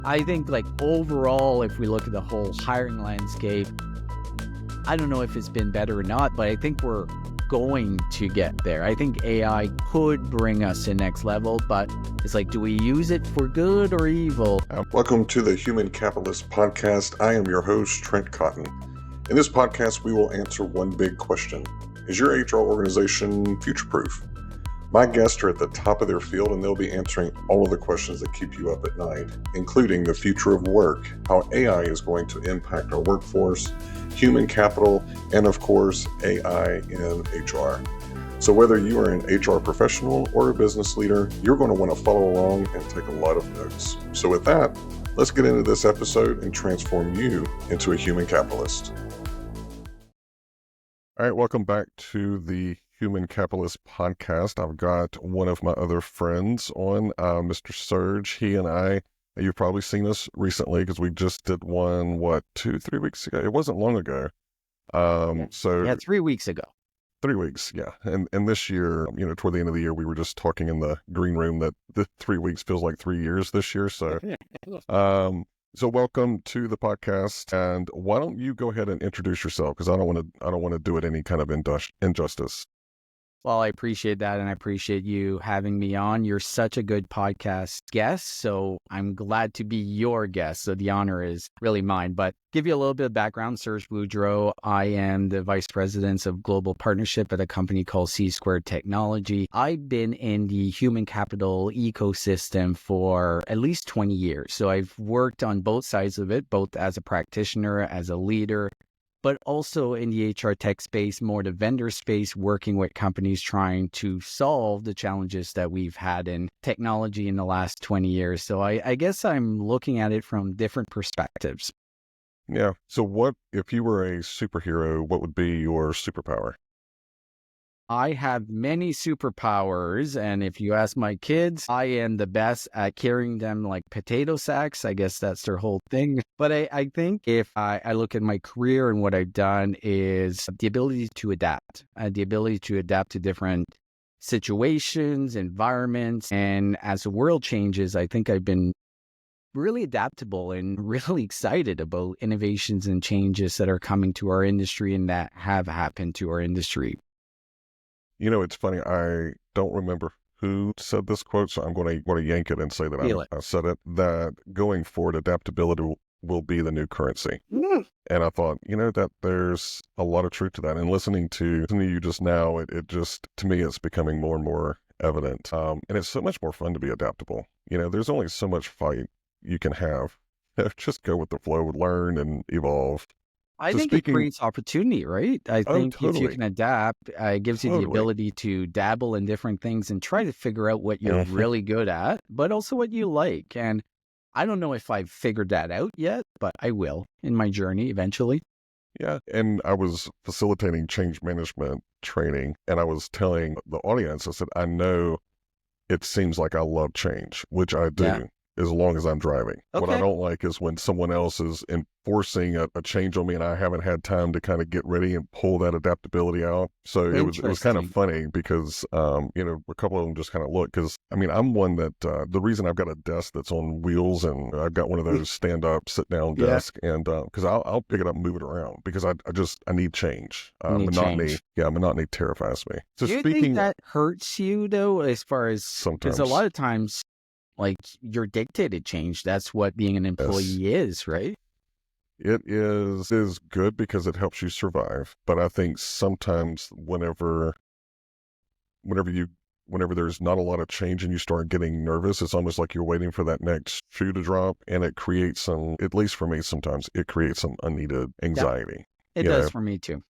I think like overall, if we look at the whole hiring landscape, I don't know if it's been better or not, but I think we're going to get there. I think AI could bring us to next level, but it's like, do we use it for good or evil? Welcome to the Human Capitalist Podcast. I am your host, Trent Cotton. In this podcast, we will answer one big question. Is your HR organization future-proof? My guests are at the top of their field, and they'll be answering all of the questions that keep you up at night, including the future of work, how AI is going to impact our workforce, human capital, and of course, AI in HR. So whether you are an HR professional or a business leader, you're going to want to follow along and take a lot of notes. So with that, let's get into this episode and transform you into a human capitalist. All right, welcome back to the Human Capitalist Podcast. I've got one of my other friends on, Mr. Serge. He and I, you've probably seen us recently because we just did one, 2-3 weeks ago? It wasn't long ago. Yeah, 3 weeks ago. 3 weeks, yeah. And this year, toward the end of the year, we were just talking in the green room that the 3 weeks feels like 3 years this year. So, so welcome to the podcast. And why don't you go ahead and introduce yourself? Because I don't want to do it any kind of injustice. Well, I appreciate that, and I appreciate you having me on. You're such a good podcast guest, so I'm glad to be your guest. So the honor is really mine. But give you a little bit of background, Serge Boudreau. I am the Vice President of Global Partnership at a company called C Squared Technology. I've been in the human capital ecosystem for at least 20 years. So I've worked on both sides of it, both as a practitioner, as a leader, but also in the HR tech space, more the vendor space, working with companies trying to solve the challenges that we've had in technology in the last 20 years. So I guess I'm looking at it from different perspectives. Yeah. So what, if you were a superhero, what would be your superpower? I have many superpowers, and if you ask my kids, I am the best at carrying them like potato sacks. I guess that's their whole thing. But I think if I look at my career and what I've done is the ability to adapt, to different situations, environments. And as the world changes, I think I've been really adaptable and really excited about innovations and changes that are coming to our industry and that have happened to our industry. It's funny. I don't remember who said this quote, so I'm going to yank it and say that I said it, that going forward, adaptability will be the new currency. And I thought, that there's a lot of truth to that. And listening to you just now, it just, to me, it's becoming more and more evident. And it's so much more fun to be adaptable. There's only so much fight you can have. Just go with the flow, learn and evolve. I think it creates opportunity, right? I think totally. If you can adapt, it gives you the ability to dabble in different things and try to figure out what you're really good at, but also what you like. And I don't know if I've figured that out yet, but I will in my journey eventually. Yeah. And I was facilitating change management training, and I was telling the audience, I said, I know it seems like I love change, which I do. Yeah. As long as I'm driving. Okay. What I don't like is when someone else is enforcing a change on me and I haven't had time to kind of get ready and pull that adaptability out. So it was kind of funny because, a couple of them just kind of look, because I'm one that, the reason I've got a desk that's on wheels and I've got one of those stand up, sit down desk, and because I'll pick it up and move it around because I need change. Monotony. Yeah, monotony terrifies me. So do you think that hurts you though, as far as, sometimes? Because a lot of times, like, you're dictated change. That's what being an employee is, right? It is good because it helps you survive. But I think sometimes whenever there's not a lot of change and you start getting nervous, it's almost like you're waiting for that next shoe to drop, and it creates at least for me sometimes, it creates some unneeded anxiety. It does for me too.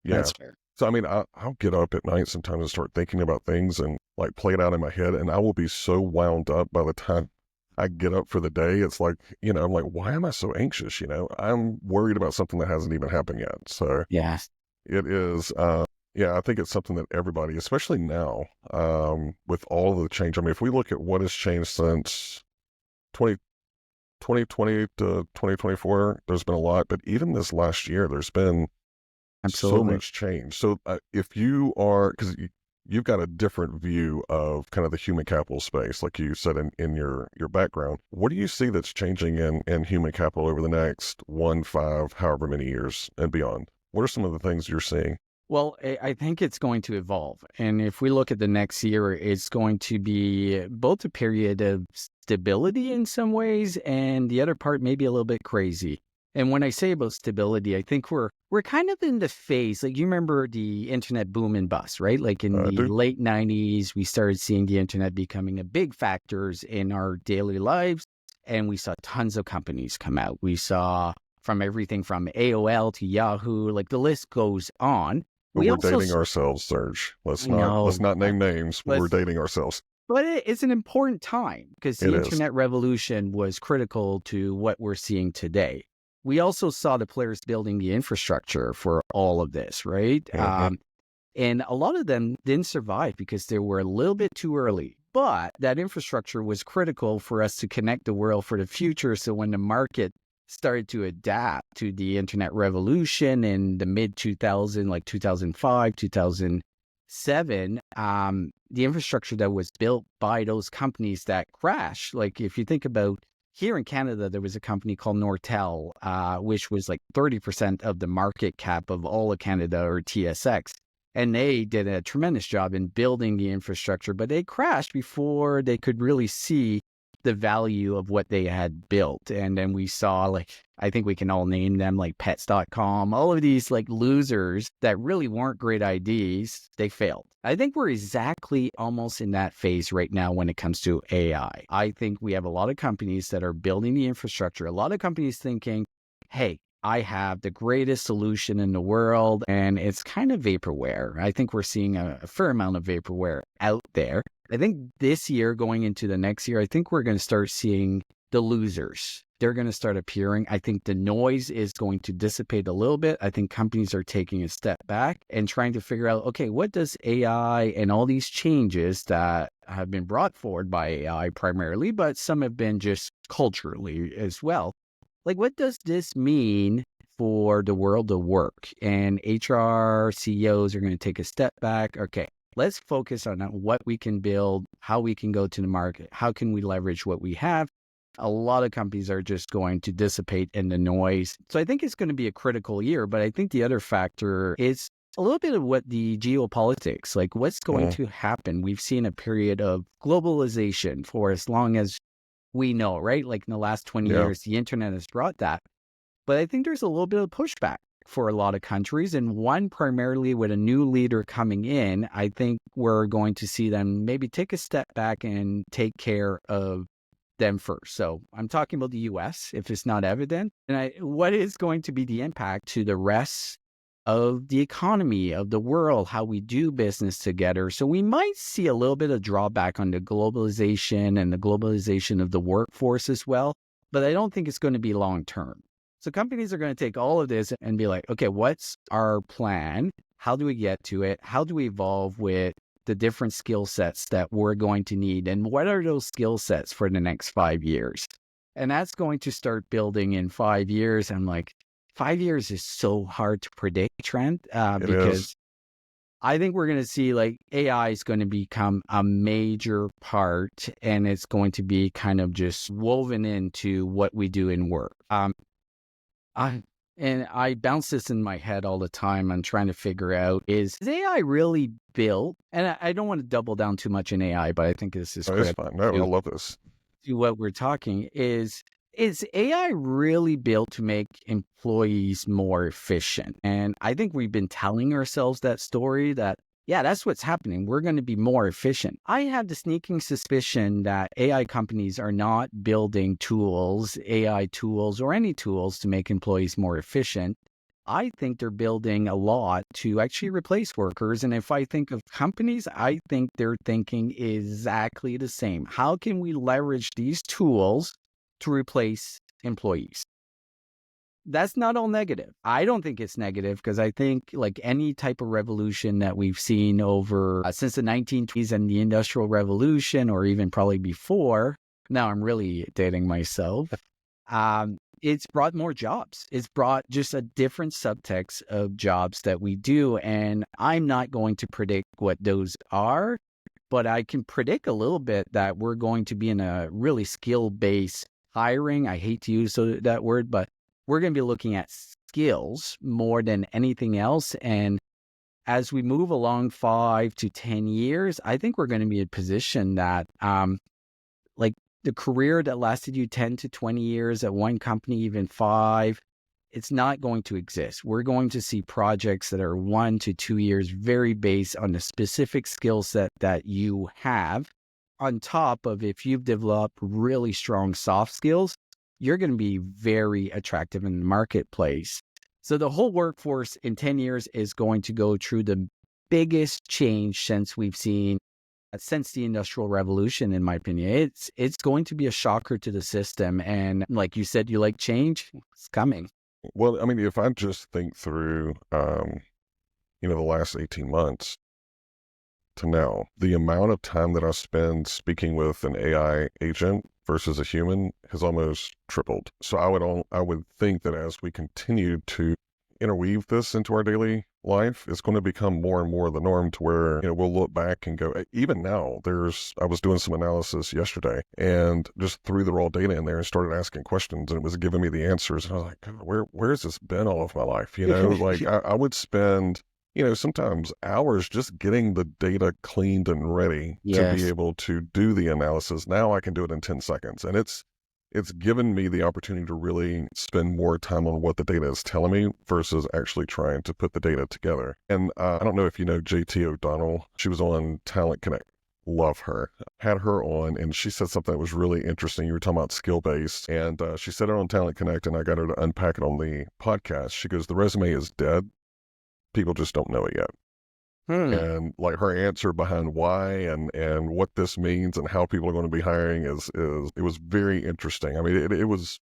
Yeah. That's fair. So, I'll get up at night sometimes and start thinking about things and like play it out in my head, and I will be so wound up by the time I get up for the day. It's like, I'm like, why am I so anxious? I'm worried about something that hasn't even happened yet. So yes, it is. I think it's something that everybody, especially now, with all of the change. If we look at what has changed since 2020 to 2024, there's been a lot, but even this last year, there's been so much change. So if you are, because you've got a different view of kind of the human capital space, like you said in your background. What do you see that's changing in human capital over the next 1, 5, however many years and beyond? What are some of the things you're seeing? Well, I think it's going to evolve. And if we look at the next year, it's going to be both a period of stability in some ways, and the other part maybe a little bit crazy. And when I say about stability, I think we're kind of in the phase, like you remember the internet boom and bust, right? Like in the Dude, late 90s, we started seeing the internet becoming a big factors in our daily lives. And we saw tons of companies come out. We saw from everything from AOL to Yahoo, like the list goes on. but We we're also, dating ourselves, Serge. Let's I not know, name names, but but we're dating ourselves. it's an important time because It the is. internet revolution was critical to what we're seeing today. We also saw the players building the infrastructure for all of this, right? Mm-hmm. And a lot of them didn't survive because they were a little bit too early. But that infrastructure was critical for us to connect the world for the future. So when the market started to adapt to the internet revolution in the mid 2000, like 2005, 2007, the infrastructure that was built by those companies that crashed, like if you think about here in Canada, there was a company called Nortel, which was like 30% of the market cap of all of Canada, or TSX. And they did a tremendous job in building the infrastructure, but they crashed before they could really see the value of what they had built. And then we saw, like, I think we can all name them, like pets.com, all of these like losers that really weren't great ideas. They failed. I think we're exactly almost in that phase right now when it comes to AI. I think we have a lot of companies that are building the infrastructure, a lot of companies thinking, hey, I have the greatest solution in the world, and it's kind of vaporware. I think we're seeing a fair amount of vaporware out there. I think this year, going into the next year, I think we're going to start seeing the losers. They're going to start appearing. I think the noise is going to dissipate a little bit. I think companies are taking a step back and trying to figure out, okay, what does AI and all these changes that have been brought forward by AI primarily, but some have been just culturally as well. Like, what does this mean for the world of work? And HR CEOs are going to take a step back. Okay, let's focus on what we can build, how we can go to the market, how can we leverage what we have. A lot of companies are just going to dissipate in the noise. So I think it's going to be a critical year, but I think the other factor is a little bit of what the geopolitics, like what's going to happen. We've seen a period of globalization for as long as we know, right? Like in the last 20 Yeah. years, the internet has brought that. But I think there's a little bit of pushback for a lot of countries. And one, primarily with a new leader coming in, I think we're going to see them maybe take a step back and take care of them first. So I'm talking about the US, if it's not evident. And what is going to be the impact to the rest of the economy, of the world, how we do business together. So we might see a little bit of drawback on the globalization and the globalization of the workforce as well, but I don't think it's going to be long term. So companies are going to take all of this and be like, okay, what's our plan? How do we get to it? How do we evolve with the different skill sets that we're going to need? And what are those skill sets for the next 5 years? And that's going to start building in 5 years. I'm like, 5 years is so hard to predict, Trent, because I think we're going to see like AI is going to become a major part, and it's going to be kind of just woven into what we do in work. I bounce this in my head all the time. I'm trying to figure out, is AI really built? And I don't want to double down too much in AI, but I think this is It's critical fine. No, I love this. to what we're talking is AI really built to make employees more efficient? And I think we've been telling ourselves that story that, yeah, that's what's happening. We're going to be more efficient. I have the sneaking suspicion that AI companies are not building tools, AI tools, or any tools to make employees more efficient. I think they're building a lot to actually replace workers. And if I think of companies, I think they're thinking exactly the same. How can we leverage these tools to replace employees? That's not all negative. I don't think it's negative, because I think like any type of revolution that we've seen over since the 1920s and the Industrial Revolution, or even probably before, now I'm really dating myself. it's brought more jobs. It's brought just a different subtext of jobs that we do. And I'm not going to predict what those are, but I can predict a little bit that we're going to be in a really skill-based hiring. I hate to use that word, but we're going to be looking at skills more than anything else. And as we move along 5 to 10 years, I think we're going to be in a position that like the career that lasted you 10 to 20 years at one company, even 5, it's not going to exist. We're going to see projects that are 1 to 2 years, very based on the specific skill set that you have. On top of, if you've developed really strong soft skills, you're going to be very attractive in the marketplace. So the whole workforce in 10 years is going to go through the biggest change since the Industrial Revolution, in my opinion. It's going to be a shocker to the system. And like you said, you like change, it's coming. Well, I mean, if I just think through, the last 18 months to now, the amount of time that I spend speaking with an AI agent versus a human has almost tripled. So I would think that as we continue to interweave this into our daily life, it's going to become more and more the norm, to where, we'll look back and go, even now, I was doing some analysis yesterday and just threw the raw data in there and started asking questions, and it was giving me the answers. And I was like, God, where has this been all of my life? Like I would spend, sometimes hours just getting the data cleaned and ready to be able to do the analysis. Now I can do it in 10 seconds. And it's given me the opportunity to really spend more time on what the data is telling me versus actually trying to put the data together. And I don't know if you know JT O'Donnell. She was on Talent Connect. Love her. Had her on, and she said something that was really interesting. You were talking about skill-based, and she said it on Talent Connect, and I got her to unpack it on the podcast. She goes, the resume is dead. People just don't know it yet. And like her answer behind why and what this means and how people are going to be hiring it was very interesting. I mean, it was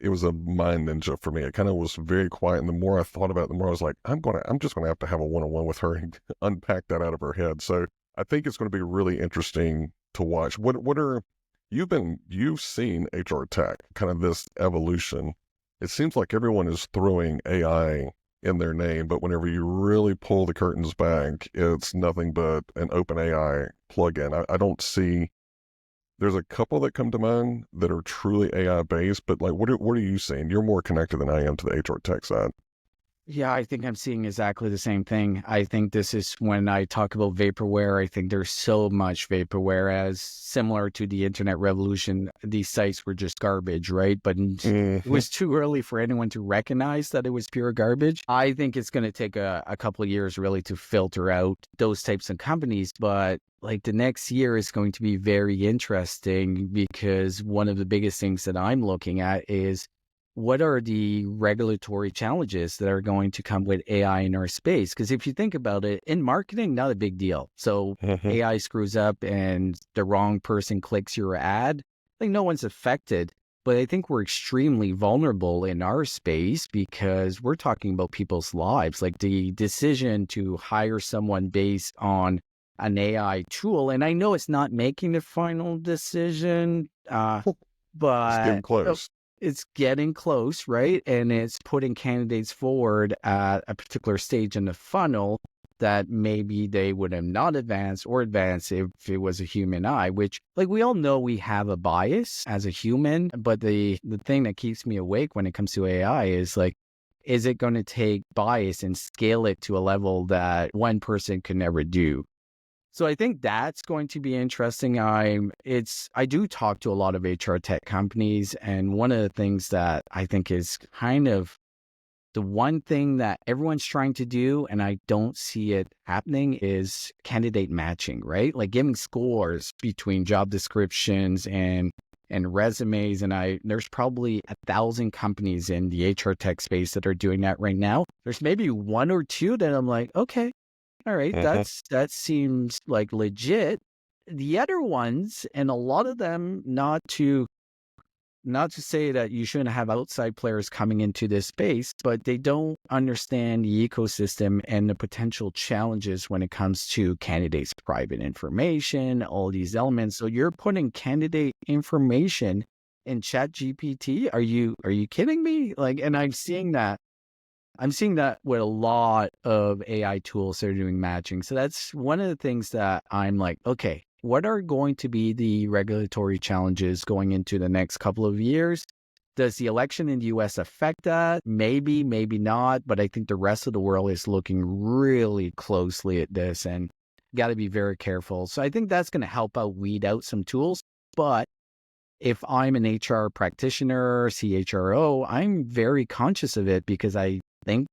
a mind ninja for me. It kind of was very quiet, and the more I thought about it, the more I was like, I'm just going to have a one-on-one with her and unpack that out of her head. So I think it's going to be really interesting to watch. You've seen HR tech, kind of this evolution. It seems like everyone is throwing AI in their name, but whenever you really pull the curtains back, it's nothing but an open AI plugin. I don't see, there's a couple that come to mind that are truly AI based, but like, what are you seeing? You're more connected than I am to the HR tech side. Yeah, I think I'm seeing exactly the same thing. I think this is when I talk about vaporware, I think there's so much vaporware, as similar to the internet revolution, these sites were just garbage, right? But it was too early for anyone to recognize that it was pure garbage. I think it's going to take a couple of years really to filter out those types of companies. But like the next year is going to be very interesting, because one of the biggest things that I'm looking at is, what are the regulatory challenges that are going to come with AI in our space? Because if you think about it, in marketing, not a big deal. So AI screws up and the wrong person clicks your ad, like no one's affected. But I think we're extremely vulnerable in our space, because we're talking about people's lives, like the decision to hire someone based on an AI tool. And I know it's not making the final decision, but it's getting close. It's getting close, right? And it's putting candidates forward at a particular stage in the funnel that maybe they would have not advanced if it was a human eye, which, like, we all know we have a bias as a human, but the thing that keeps me awake when it comes to AI is like, is it going to take bias and scale it to a level that one person could never do? So I think that's going to be interesting. I do talk to a lot of HR tech companies, and one of the things that I think is kind of the one thing that everyone's trying to do, and I don't see it happening, is candidate matching, right? Like giving scores between job descriptions and resumes. And there's probably 1,000 companies in the HR tech space that are doing that right now. There's maybe one or two that I'm like, okay, all right, that seems like legit. The other ones, and a lot of them, not to say that you shouldn't have outside players coming into this space, but they don't understand the ecosystem and the potential challenges when it comes to candidates' private information, all these elements. So you're putting candidate information in Chat GPT. Are you kidding me? Like, and I'm seeing that with a lot of AI tools that are doing matching. So that's one of the things that I'm like, okay, what are going to be the regulatory challenges going into the next couple of years? Does the election in the US affect that? Maybe, maybe not. But I think the rest of the world is looking really closely at this and got to be very careful. So I think that's going to help out weed out some tools. But if I'm an HR practitioner, CHRO, I'm very conscious of it because I think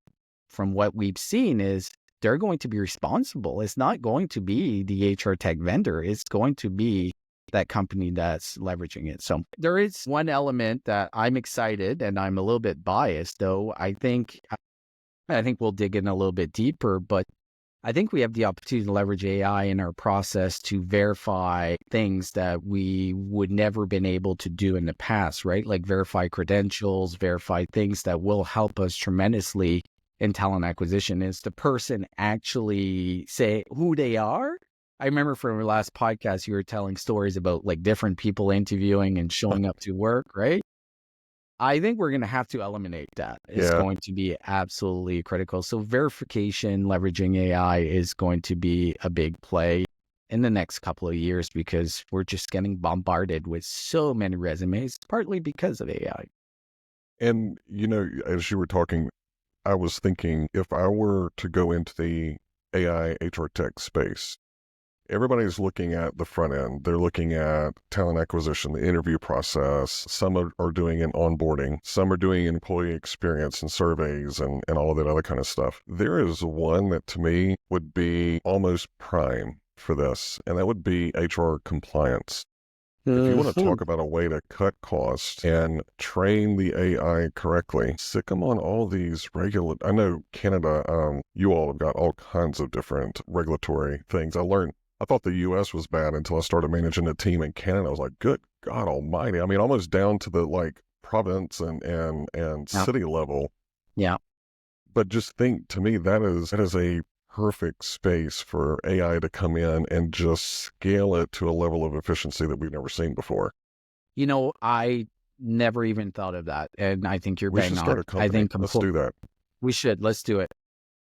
from what we've seen is they're going to be responsible. It's not going to be the HR tech vendor. It's going to be that company that's leveraging it. So there is one element that I'm excited and I'm a little bit biased, though. I think we'll dig in a little bit deeper, but I think we have the opportunity to leverage AI in our process to verify things that we would never been able to do in the past, right? Like verify credentials, verify things that will help us tremendously in talent acquisition. Is the person actually say who they are? I remember from our last podcast, you were telling stories about like different people interviewing and showing up to work, right? I think we're going to have to eliminate that. It's going to be absolutely critical. So verification, leveraging AI is going to be a big play in the next couple of years because we're just getting bombarded with so many resumes, partly because of AI. And, as you were talking, I was thinking if I were to go into the AI HR tech space, everybody's looking at the front end. They're looking at talent acquisition, the interview process. Some are doing an onboarding. Some are doing employee experience and surveys and all of that other kind of stuff. There is one that to me would be almost prime for this, and that would be HR compliance. If you want to talk about a way to cut costs and train the AI correctly, sick them on all these I know Canada, you all have got all kinds of different regulatory things. I thought the U.S. was bad until I started managing a team in Canada. I was like, good God almighty. I mean, almost down to the province and city level. Yeah. But just think, to me, that is a perfect space for AI to come in and just scale it to a level of efficiency that we've never seen before. I never even thought of that. And I think you're we bang should on. Start a company. I think let's do that. We should. Let's do it.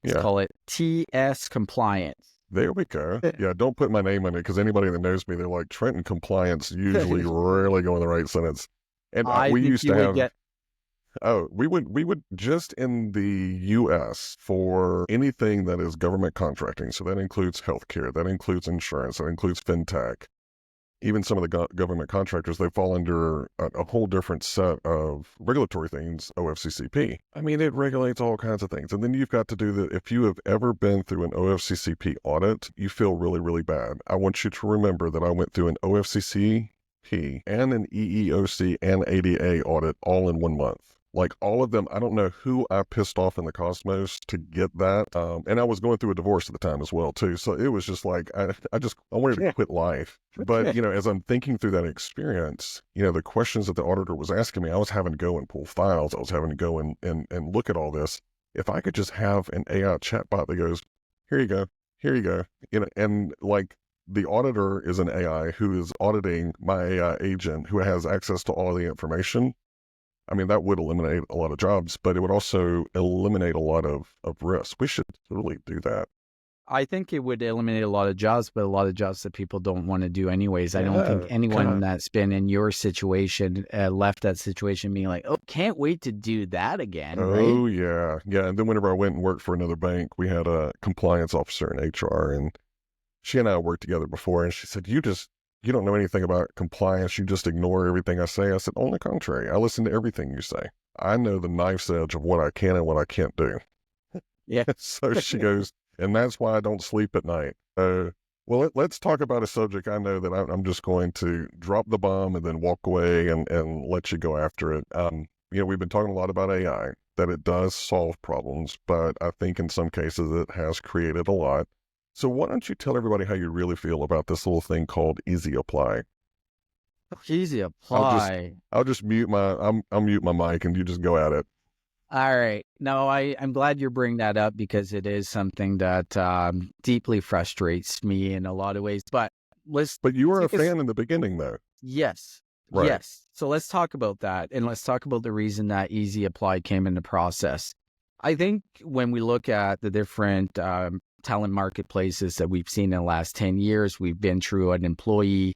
Let's call it TS Compliance. There we go. Yeah, don't put my name on it because anybody that knows me, they're like, Trenton Compliance usually rarely go in the right sentence. And we used to have... we would just in the U.S. for anything that is government contracting. So that includes healthcare, that includes insurance, that includes fintech. Even some of the government contractors, they fall under a whole different set of regulatory things, OFCCP. I mean, it regulates all kinds of things. And then you've got to do if you have ever been through an OFCCP audit, you feel really, really bad. I want you to remember that I went through an OFCCP and an EEOC and ADA audit all in 1 month. Like all of them, I don't know who I pissed off in the cosmos to get that. And I was going through a divorce at the time as well, too. So it was just like, I wanted to quit life. But, as I'm thinking through that experience, the questions that the auditor was asking me, I was having to go and pull files. I was having to go and look at all this. If I could just have an AI chatbot that goes, here you go, and like the auditor is an AI who is auditing my AI agent who has access to all of the information. I mean, that would eliminate a lot of jobs, but it would also eliminate a lot of risk. We should totally do that. I think it would eliminate a lot of jobs, but a lot of jobs that people don't want to do anyways. I don't think anyone that's been in your situation left that situation being like, oh, can't wait to do that again. Oh, right? Yeah. Yeah. And then whenever I went and worked for another bank, we had a compliance officer in HR, and she and I worked together before, and she said, you don't know anything about compliance. You just ignore everything I say. I said, on the contrary, I listen to everything you say. I know the knife's edge of what I can and what I can't do. Yeah. So she goes, and that's why I don't sleep at night. Well, let's talk about a subject I know that I'm just going to drop the bomb and then walk away and let you go after it. We've been talking a lot about AI, that it does solve problems, but I think in some cases it has created a lot. So why don't you tell everybody how you really feel about this little thing called Easy Apply? Easy Apply. I'll just mute I'll mute my mic and you just go at it. All right. No, I'm glad you bring that up because it is something that deeply frustrates me in a lot of ways. But you were a fan in the beginning, though. Yes. Right. Yes. So let's talk about that. And let's talk about the reason that Easy Apply came into process. I think when we look at the different talent marketplaces that we've seen in the last 10 years, we've been through an employee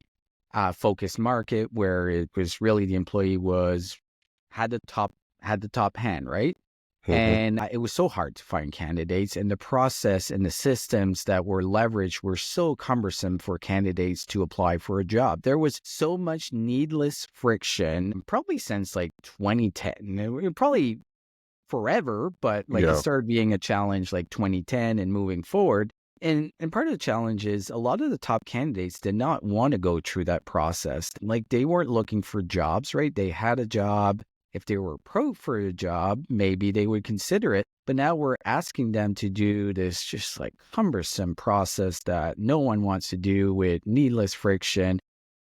focused market where it was really the employee had the top hand, right? Hmm. And it was so hard to find candidates, and the process and the systems that were leveraged were so cumbersome for candidates to apply for a job. There was so much needless friction, probably since like 2010. Probably forever, but like it Yeah. started being a challenge like 2010 and moving forward. And part of the challenge is a lot of the top candidates did not want to go through that process. Like they weren't looking for jobs, right? They had a job. If they were pro for a job, maybe they would consider it. But now we're asking them to do this just like cumbersome process that no one wants to do with needless friction.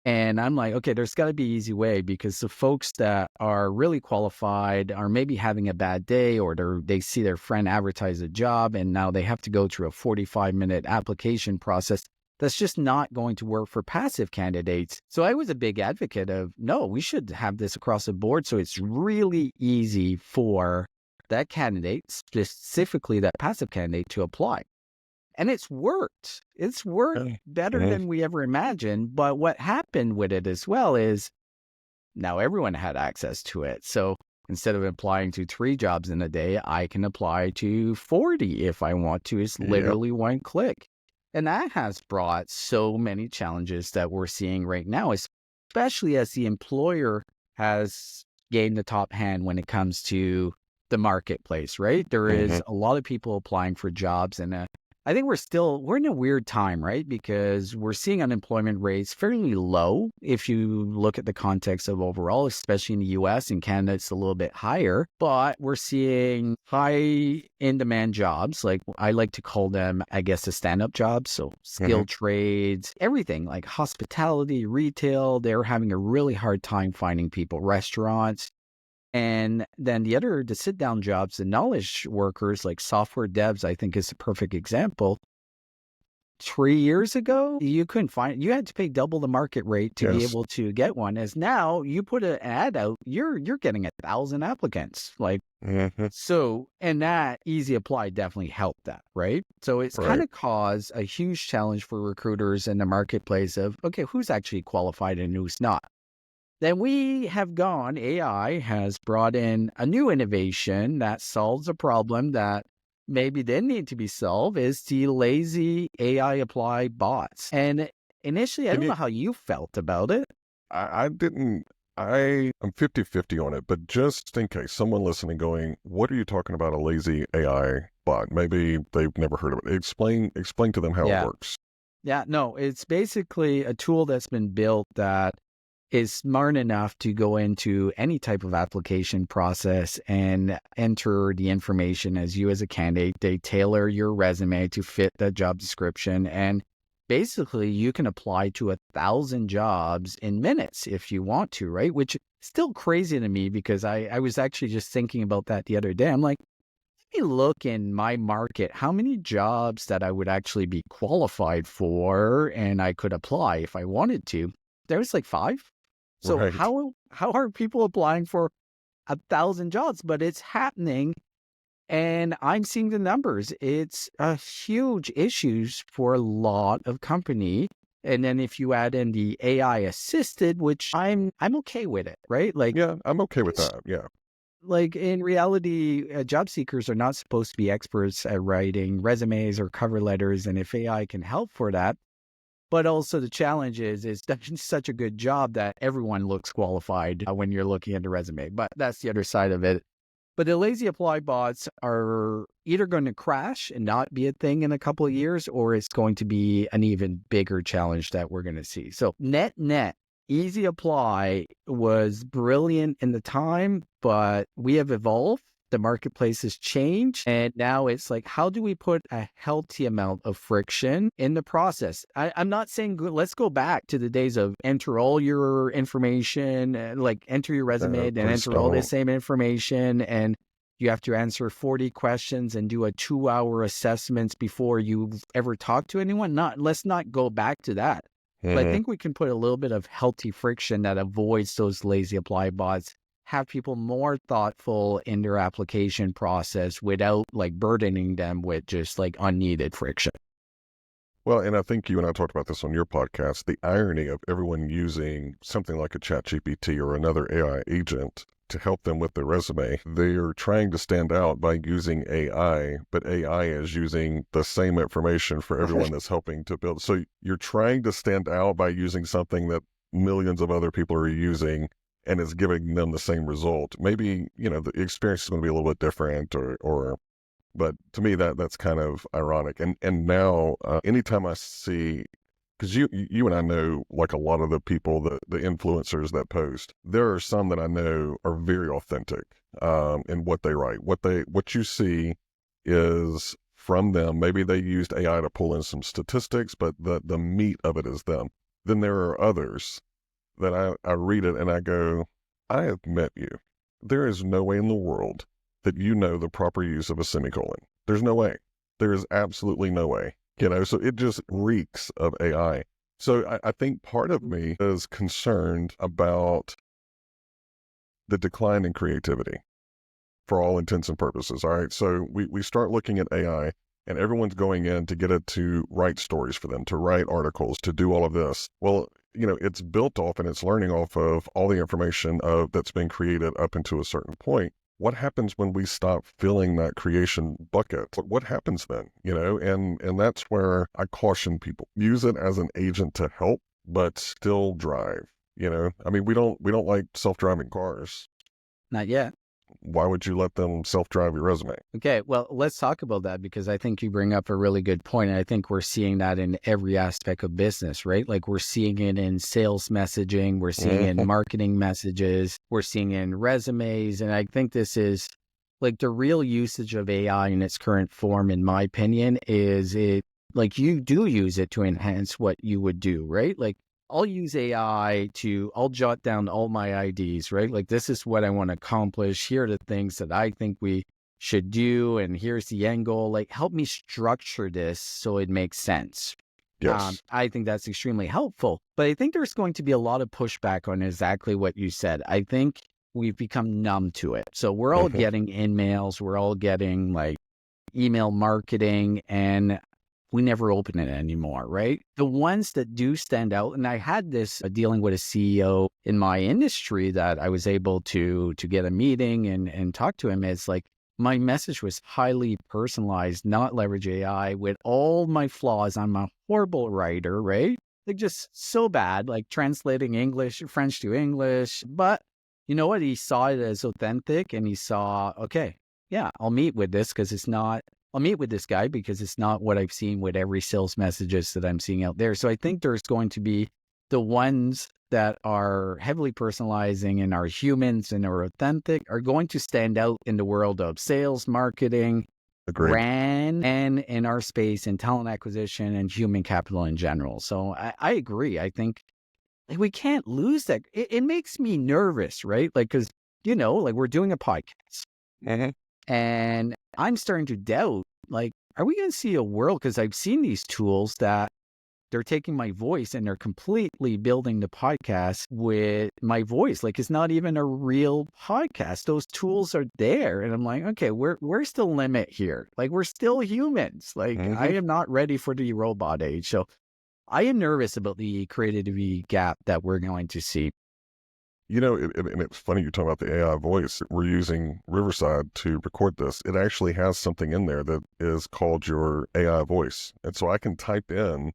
And I'm like, okay, there's got to be an easy way, because the folks that are really qualified are maybe having a bad day, or they see their friend advertise a job and now they have to go through a 45-minute application process. That's just not going to work for passive candidates. So I was a big advocate of, no, we should have this across the board. So it's really easy for that candidate, specifically that passive candidate, to apply. And it's worked. It's worked better Mhm. than we ever imagined. But what happened with it as well is now everyone had access to it. So instead of applying to 3 jobs in a day, I can apply to 40 if I want to. It's Yep. literally one click. And that has brought so many challenges that we're seeing right now, especially as the employer has gained the top hand when it comes to the marketplace, right? There Hmm. is a lot of people applying for jobs, and I think we're in a weird time, right? Because we're seeing unemployment rates fairly low if you look at the context of overall, especially in the US. In Canada, it's a little bit higher, but we're seeing high in demand jobs. Like I like to call them, I guess, the stand-up jobs. So Hmm. skilled trades, everything like hospitality, retail, they're having a really hard time finding people, restaurants. And then the sit-down jobs, the knowledge workers like software devs, I think is a perfect example. 3 years ago, you had to pay double the market rate to be Yes. able to get one. As now you put an ad out, you're getting 1,000 applicants. Like, Hmm. so, and that Easy Apply definitely helped that, right? So it's kind Right. of caused a huge challenge for recruiters in the marketplace of, okay, who's actually qualified and who's not? Then AI has brought in a new innovation that solves a problem that maybe didn't need to be solved, is the lazy AI apply bots. And initially, I Can don't you? know how you felt about it. I didn't. I'm 50-50 on it, but just in case someone listening going, what are you talking about, a lazy AI bot? Maybe they've never heard of it. Explain to them how it Yeah. works. Yeah. No, it's basically a tool that's been built that is smart enough to go into any type of application process and enter the information as you as a candidate. They tailor your resume to fit the job description. And basically you can apply to 1,000 jobs in minutes if you want to, right? Which is still crazy to me, because I was actually just thinking about that the other day. I'm like, let me look in my market, how many jobs that I would actually be qualified for and I could apply if I wanted to. There's like 5. So Right. how are people applying for 1,000 jobs? But it's happening, and I'm seeing the numbers. It's a huge issues for a lot of company. And then if you add in the AI assisted, which I'm okay with it, right? Yeah, I'm okay with It's that. Yeah. like in reality, job seekers are not supposed to be experts at writing resumes or cover letters, and if AI can help for that. But also the challenge is done such a good job that everyone looks qualified when you're looking at the resume. But that's the other side of it. But the lazy apply bots are either going to crash and not be a thing in a couple of years, or it's going to be an even bigger challenge that we're going to see. So net, easy apply was brilliant in the time, but we have evolved. The marketplace has changed. And now it's like, how do we put a healthy amount of friction in the process? I'm not saying let's go back to the days of enter all your information, like enter your resume, then Please enter all the don't. same information. And you have to answer 40 questions and do a 2-hour assessments before you ever talk to anyone. Let's not go back to that. But I think we can put a little bit of healthy friction that avoids those lazy apply bots, have people more thoughtful in their application process without like burdening them with just like unneeded friction. Well, and I think you and I talked about this on your podcast, the irony of everyone using something like a ChatGPT or another AI agent to help them with their resume. They are trying to stand out by using AI, but AI is using the same information for everyone that's helping to build. So you're trying to stand out by using something that millions of other people are using, and it's giving them the same result. Maybe, the experience is going to be a little bit different but to me, that's kind of ironic. And now, anytime I see, because you and I know, like a lot of the people, the influencers that post, there are some that I know are very authentic in what they write. What you see is from them. Maybe they used AI to pull in some statistics, but the meat of it is them. Then there are others that I read it and I go, I have met you. There is no way in the world that you know the proper use of a semicolon. There's no way. There is absolutely no way. So it just reeks of AI. So I think part of me is concerned about the decline in creativity for all intents and purposes. All right. So we start looking at AI and everyone's going in to get it to write stories for them, to write articles, to do all of this. Well, it's built off and it's learning off of all the information that's been created up until a certain point. What happens when we stop filling that creation bucket? What happens then? And that's where I caution people. Use it as an agent to help, but still drive. I mean, we don't like self-driving cars. Not yet. Why would you let them self-drive your resume? Okay, well, let's talk about that because I think you bring up a really good point. And I think we're seeing that in every aspect of business, right? Like we're seeing it in sales messaging, we're seeing it in marketing messages, we're seeing it in resumes. And I think this is like the real usage of AI in its current form, in my opinion, is it like you do use it to enhance what you would do, right? Like I'll use AI I'll jot down all my IDs, right? Like this is what I want to accomplish. Here are the things that I think we should do. And here's the end goal. Like help me structure this so it makes sense. Yes. I think that's extremely helpful. But I think there's going to be a lot of pushback on exactly what you said. I think we've become numb to it. So we're all getting emails. We're all getting like email marketing and we never open it anymore, right? The ones that do stand out, and I had this dealing with a CEO in my industry that I was able to get a meeting and talk to him, is like, my message was highly personalized, not leverage AI with all my flaws. I'm a horrible writer, right? Like just so bad, like translating French to English. But you know what? He saw it as authentic and he saw, okay, yeah, I'll meet with this guy because it's not what I've seen with every sales messages that I'm seeing out there. So I think there's going to be the ones that are heavily personalizing and are humans and are authentic are going to stand out in the world of sales, marketing, brand, and in our space in talent acquisition and human capital in general. So I agree. I think like we can't lose that. It makes me nervous, right? Like, because, like we're doing a podcast. And I'm starting to doubt, like, are we going to see a world? Because I've seen these tools that they're taking my voice and they're completely building the podcast with my voice. Like, it's not even a real podcast. Those tools are there. And I'm like, okay, where's the limit here? Like, we're still humans. Like, I am not ready for the robot age. So I am nervous about the creativity gap that we're going to see. And it's funny you talk about the AI voice. We're using Riverside to record this. It actually has something in there that is called your AI voice. And so I can type in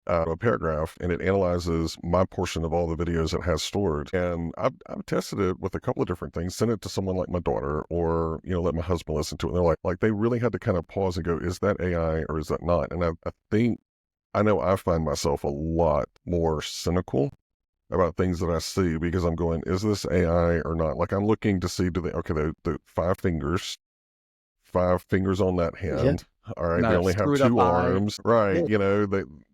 a paragraph and it analyzes my portion of all the videos it has stored. And I've tested it with a couple of different things, sent it to someone like my daughter or, let my husband listen to it. And they're like they really had to kind of pause and go, is that AI or is that not? And I know I find myself a lot more cynical about things that I see because I'm going, is this AI or not? Like I'm looking to see, the 5 fingers on that hand. All right, they No, only have screwed up two eye. arms. Right, Yeah.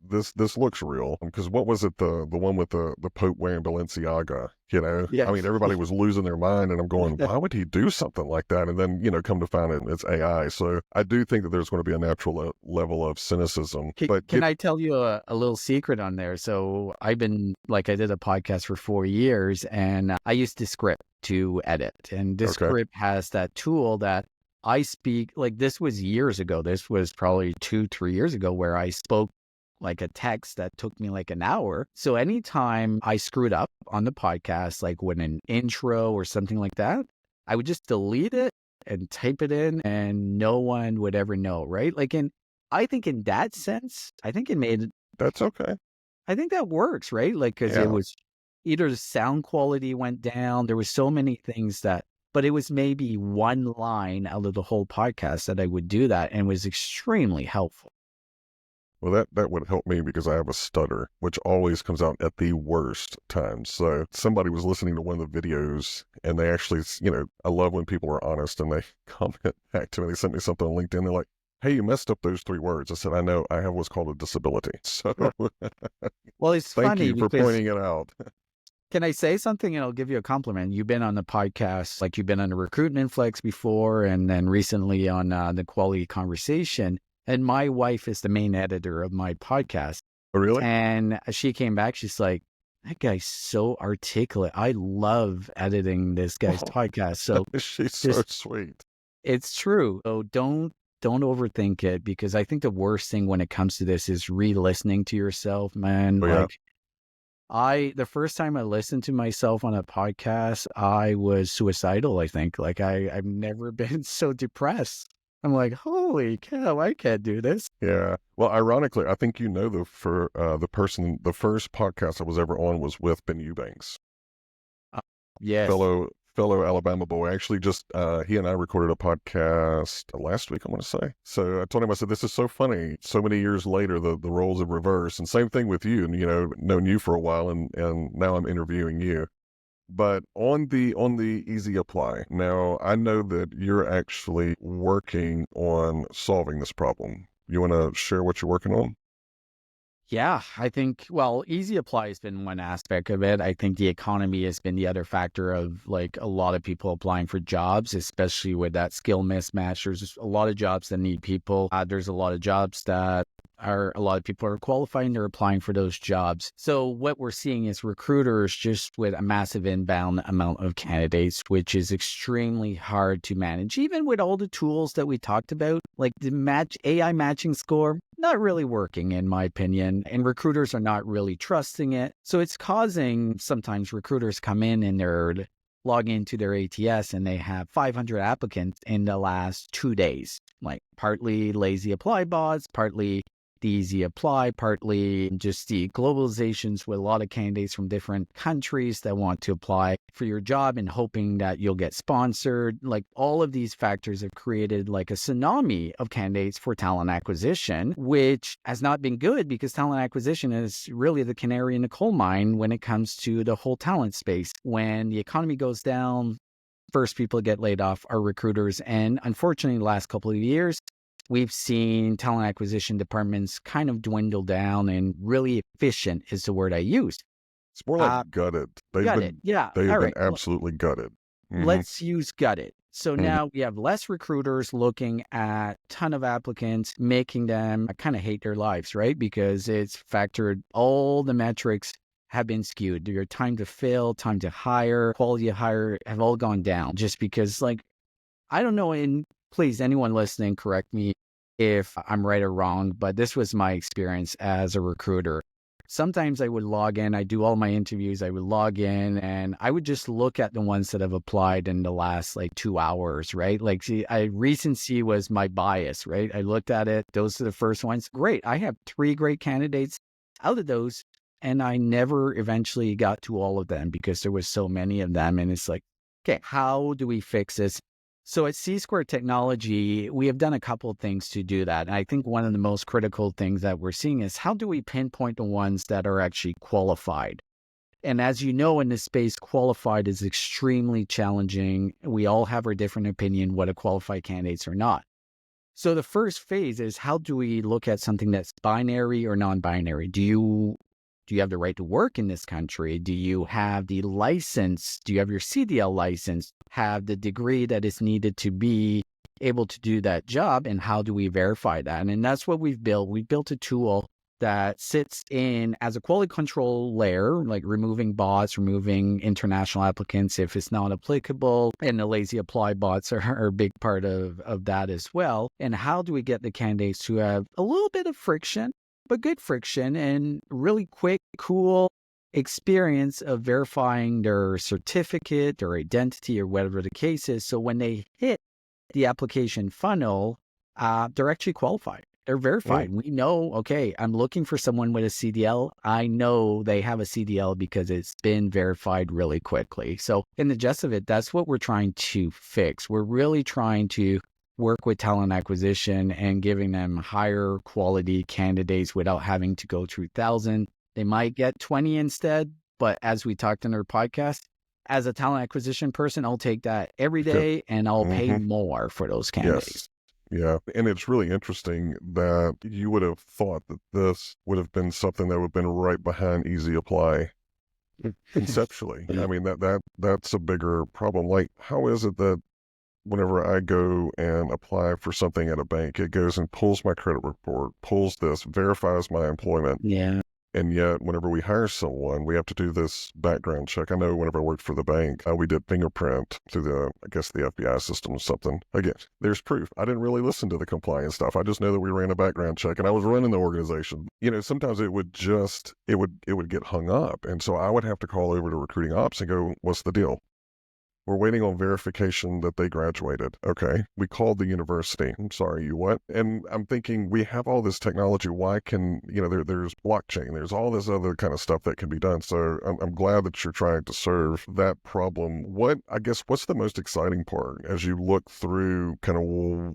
this looks real. Because what was it, the one with the Pope wearing Balenciaga? Yeah. I mean, everybody was losing their mind, and I'm going, why would he do something like that? And then come to find it, it's AI. So I do think that there's going to be a natural level of cynicism. But Can I tell you a little secret on there? So I did a podcast for 4 years, and I used Descript to edit. And okay, Descript has that tool that I speak, like this was years ago. This was probably 2, 3 years ago where I spoke like a text that took me like an hour. So anytime I screwed up on the podcast, like with an intro or something like that, I would just delete it and type it in and no one would ever know, right? I think in that sense, I think that's okay. I think that works, right? Like, because it Yeah, was either the sound quality went down, there was so many things but it was maybe one line out of the whole podcast that I would do that and was extremely helpful. well, that would help me because I have a stutter, which always comes out at the worst times. So somebody was listening to one of the videos, and they actually, I love when people are honest and they comment back to me. They sent me something on LinkedIn. They're like, "Hey, you messed up those 3 words." I said, "I know. I have what's called a disability." So Yeah. Well, it's thank funny you for because pointing it out. can I say something and I'll give you a compliment? You've been on the podcast, like you've been on the Recruitment Flex before, and then recently on the Quality Conversation. And my wife is the main editor of my podcast. Oh, really? And she came back, she's like, that guy's so articulate. I love editing this guy's podcast. So She's so just, sweet. it's true. So don't overthink it, because I think the worst thing when it comes to this is re-listening to yourself, man. Oh, yeah. The first time I listened to myself on a podcast, I was suicidal, I think. I've never been so depressed. I'm like, holy cow, I can't do this. Yeah. Well, ironically, I think the first podcast I was ever on was with Ben Eubanks, Yes. fellow Alabama boy. Actually, just he and I recorded a podcast last week, I want to say. So I told him, I said, "This is so funny. So many years later, the roles have reversed, and same thing with you. And known you for a while, and now I'm interviewing you." But on the Easy Apply, now I know that you're actually working on solving this problem. You want to share what you're working on? Yeah, I think, well, Easy Apply has been one aspect of it. I think the economy has been the other factor of like a lot of people applying for jobs, especially with that skill mismatch. There's a lot of jobs that need people. There's a lot of jobs that a lot of people are qualifying, they're applying for those jobs. So what we're seeing is recruiters just with a massive inbound amount of candidates, which is extremely hard to manage. Even with all the tools that we talked about, like the AI matching score, not really working in my opinion, and recruiters are not really trusting it. So it's causing sometimes recruiters come in and they're log into their ATS and they have 500 applicants in the last 2 days, like partly lazy apply bots, partly the Easy Apply, partly just the globalizations with a lot of candidates from different countries that want to apply for your job and hoping that you'll get sponsored. Like all of these factors have created like a tsunami of candidates for talent acquisition, which has not been good because talent acquisition is really the canary in the coal mine when it comes to the whole talent space. When the economy goes down, first people to get laid off are recruiters. And unfortunately, the last couple of years, we've seen talent acquisition departments kind of dwindle down, and really efficient is the word I used. It's more like gutted. Gutted. Yeah. They have All been right. absolutely gutted. Let's use gutted. So now we have less recruiters looking at a ton of applicants, making them kind of hate their lives, right? Because it's factored, all the metrics have been skewed. Your time to fill, time to hire, quality of hire have all gone down just because, like, I don't know, and please, anyone listening, correct me if I'm right or wrong, but this was my experience as a recruiter. Sometimes I would log in, I do all my interviews, I would log in and I would just look at the ones that have applied in the last like 2 hours, right? Like, see, recency was my bias, right? I looked at it. Those are the first ones. Great. I have 3 great candidates out of those. And I never eventually got to all of them because there was so many of them. And it's like, okay, how do we fix this? So at C-Square Technology, we have done a couple of things to do that. And I think one of the most critical things that we're seeing is how do we pinpoint the ones that are actually qualified? And as you know, in this space, qualified is extremely challenging. We all have our different opinion what a qualified candidates or not. So the first phase is, how do we look at something that's binary or non-binary? Do you have the right to work in this country? Do you have the license? Do you have your CDL license? Have the degree that is needed to be able to do that job? And how do we verify that? And that's what we've built. We built a tool that sits in as a quality control layer, like removing bots, removing international applicants if it's not applicable. And the lazy apply bots are a big part of that as well. And how do we get the candidates to have a little bit of friction, but good friction, and really quick, cool experience of verifying their certificate, their identity, or whatever the case is. So when they hit the application funnel, they're actually qualified. They're verified. We know, okay, I'm looking for someone with a CDL. I know they have a CDL because it's been verified really quickly. So in the gist of it, that's what we're trying to fix. We're really trying to work with talent acquisition and giving them higher quality candidates without having to go through thousands. They might get 20 instead, but as we talked in our podcast, as a talent acquisition person, I'll take that every day and I'll pay more for those candidates. Yes. Yeah. And it's really interesting that you would have thought that this would have been something that would have been right behind Easy Apply conceptually. I mean, that's a bigger problem. Like, how is it that whenever I go and apply for something at a bank, it goes and pulls my credit report, pulls this, verifies my employment. Yeah. And yet, whenever we hire someone, we have to do this background check. I know whenever I worked for the bank, we did fingerprint through the FBI system or something. Again, there's proof. I didn't really listen to the compliance stuff. I just know that we ran a background check and I was running the organization. You know, sometimes it would get hung up. And so I would have to call over to recruiting ops and go, what's the deal? We're waiting on verification that they graduated. Okay. We called the university. I'm sorry, you what? And I'm thinking, we have all this technology. Why can, there's blockchain, there's all this other kind of stuff that can be done. So I'm glad that you're trying to serve that problem. What's the most exciting part as you look through kind of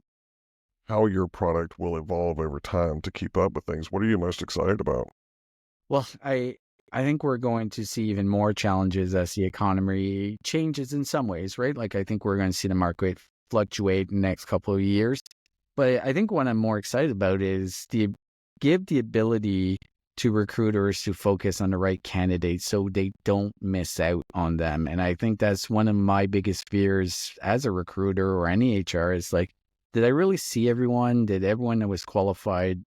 how your product will evolve over time to keep up with things? What are you most excited about? Well, I think we're going to see even more challenges as the economy changes in some ways, right? Like, I think we're going to see the market fluctuate in the next couple of years. But I think what I'm more excited about is give the ability to recruiters to focus on the right candidates so they don't miss out on them. And I think that's one of my biggest fears as a recruiter or any HR is like, did I really see everyone? Did everyone that was qualified?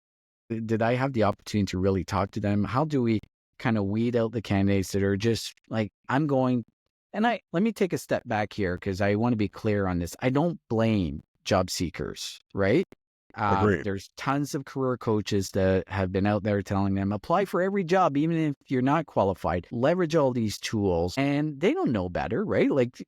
Did I have the opportunity to really talk to them? How do we kind of weed out the candidates that are just like, let me take a step back here because I want to be clear on this. I don't blame job seekers, right? Agreed. There's tons of career coaches that have been out there telling them, apply for every job, even if you're not qualified, leverage all these tools, and they don't know better, right? Like,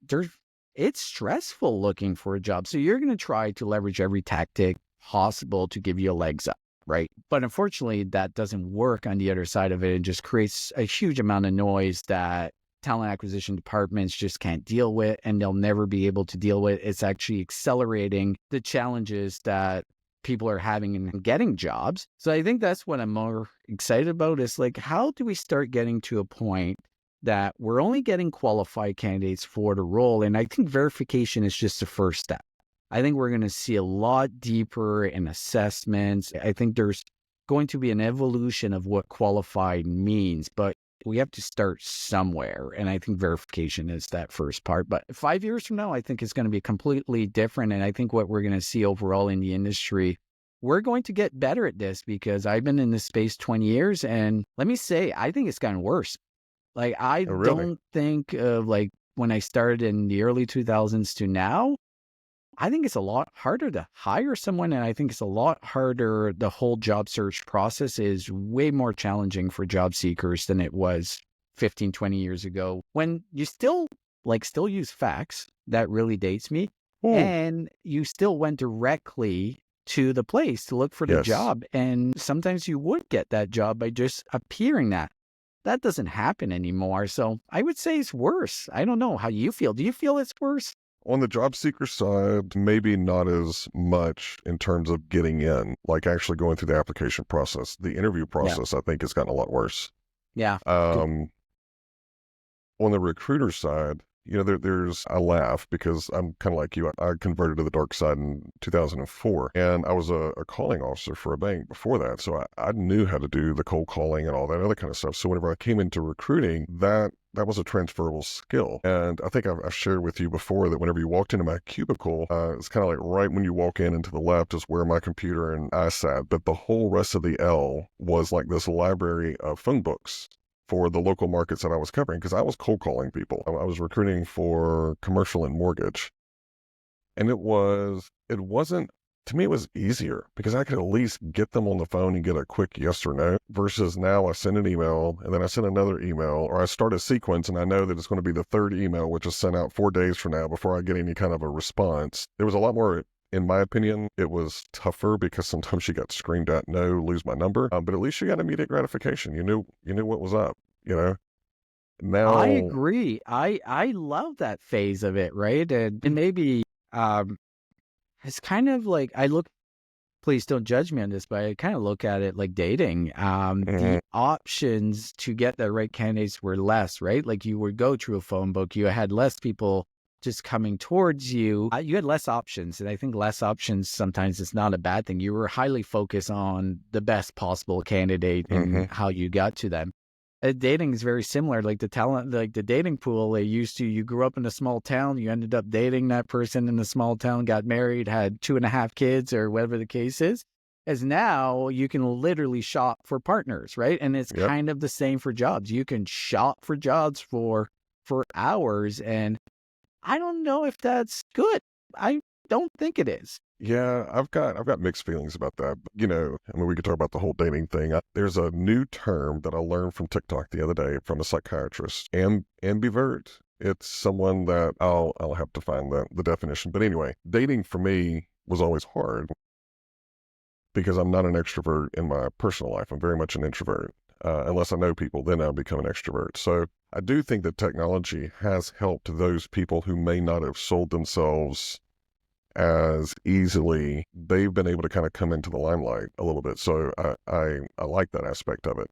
it's stressful looking for a job. So you're going to try to leverage every tactic possible to give you a legs up. Right. But unfortunately, that doesn't work on the other side of it. It just creates a huge amount of noise that talent acquisition departments just can't deal with, and they'll never be able to deal with. It's actually accelerating the challenges that people are having in getting jobs. So I think that's what I'm more excited about is like, how do we start getting to a point that we're only getting qualified candidates for the role? And I think verification is just the first step. I think we're going to see a lot deeper in assessments. I think there's going to be an evolution of what qualified means, but we have to start somewhere. And I think verification is that first part. But 5 years from now, I think it's going to be completely different. And I think what we're going to see overall in the industry, we're going to get better at this because I've been in this space 20 years. And let me say, I think it's gotten worse. Like, I don't think of like when I started in the early 2000s to now, I think it's a lot harder to hire someone. And I think it's a lot harder. The whole job search process is way more challenging for job seekers than it was 15, 20 years ago when you still use fax. That really dates me. And you still went directly to the place to look for the job. And sometimes you would get that job by just appearing that. That doesn't happen anymore. So I would say it's worse. I don't know how you feel. Do you feel it's worse? On the job seeker side, maybe not as much in terms of getting in, like actually going through the application process. The interview process, I think, has gotten a lot worse. Yeah. On the recruiter side, I laugh because I'm kind of like you. I converted to the dark side in 2004, and I was a calling officer for a bank before that. So I knew how to do the cold calling and all that other kind of stuff. So whenever I came into recruiting, that was a transferable skill. And I think I've shared with you before that whenever you walked into my cubicle, it's kind of like right when you walk in and to the left is where my computer and I sat. But the whole rest of the L was like this library of phone books for the local markets that I was covering, because I was cold calling people. I was recruiting for commercial and mortgage. And it wasn't, to me, it was easier because I could at least get them on the phone and get a quick yes or no, versus now I send an email and then I send another email, or I start a sequence and I know that it's going to be the third email, which is sent out 4 days from now before I get any kind of a response. There was a lot more. In my opinion, it was tougher because sometimes you got screamed at, no, lose my number. But at least you got immediate gratification. You knew what was up, Now, I agree. I love that phase of it, right? And maybe it's kind of like please don't judge me on this, but I kind of look at it like dating. The options to get the right candidates were less, right? Like you would go through a phone book, you had less people just coming towards you. You had less options. And I think less options sometimes is not a bad thing. You were highly focused on the best possible candidate and how you got to them. Dating is very similar. Like the dating pool, you grew up in a small town, you ended up dating that person in the small town, got married, had 2.5 kids or whatever the case is. As now you can literally shop for partners, right? And it's kind of the same for jobs. You can shop for jobs for hours, and I don't know if that's good. I don't think it is. Yeah, I've got mixed feelings about that. We could talk about the whole dating thing. There's a new term that I learned from TikTok the other day from a psychiatrist, ambivert. It's someone that I'll have to find the definition. But anyway, dating for me was always hard because I'm not an extrovert in my personal life. I'm very much an introvert. Unless I know people, then I'll become an extrovert. So I do think that technology has helped those people who may not have sold themselves as easily. They've been able to kind of come into the limelight a little bit. So I like that aspect of it.